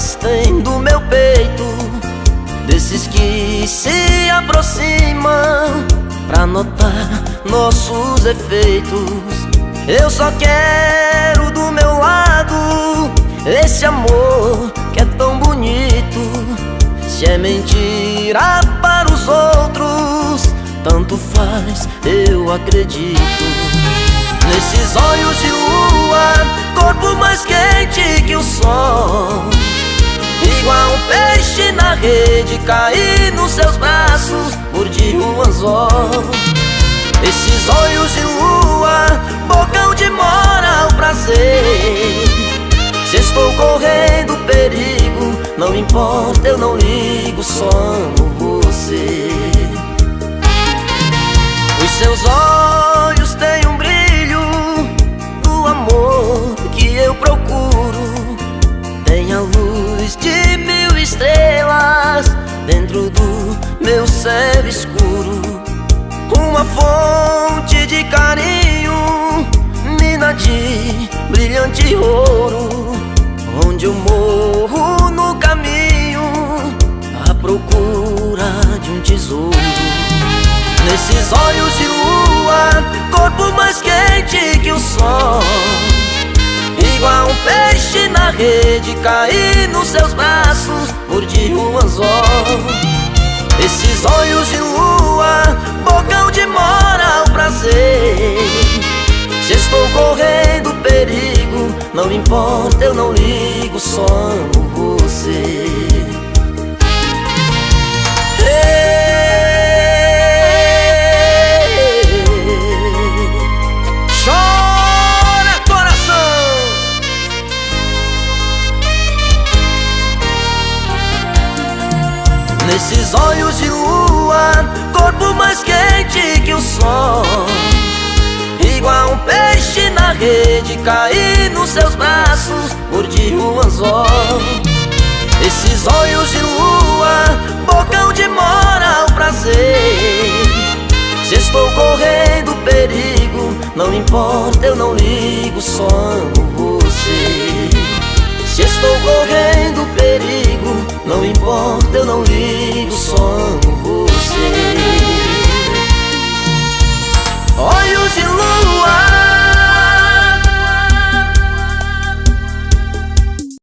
mas tem do meu peito, desses que se aproximam pra notar nossos efeitos. Eu só quero do meu lado esse amor que é tão bonito. Se é mentira para os outros, tanto faz, eu acredito. Nesses olhos de lua, corpo mais quente que o sol, igual um peixe na rede, cair nos seus braços, mordi um anzol. Esses olhos de lua, boca onde mora o prazer. Se estou correndo perigo, não importa, eu não ligo, só amo você. Os seus olhos têm um brilho do amor que eu procuro. Tem a luz de 1000 estrelas dentro do meu céu escuro. Uma fonte de carinho, mina de brilhante ouro, onde eu morro no caminho à procura de um tesouro. Nesses olhos de lua, corpo mais quente que o sol, igual um peixe na rede, cair nos seus braços, mordi um anzol. Esses olhos de lua, boca onde mora o prazer. Se estou correndo perigo, não importa, eu não ligo, só amo você. Chora, coração! Nesses olhos de lua, corpo mais quente que o sol, igual um peixe na rede, cair nos seus braços, mordi um anzol. Esses olhos de lua, boca onde mora o prazer. Se estou correndo perigo, não importa, eu não ligo, só amo você. Se estou correndo perigo, não importa, eu não ligo, só amo você. Olha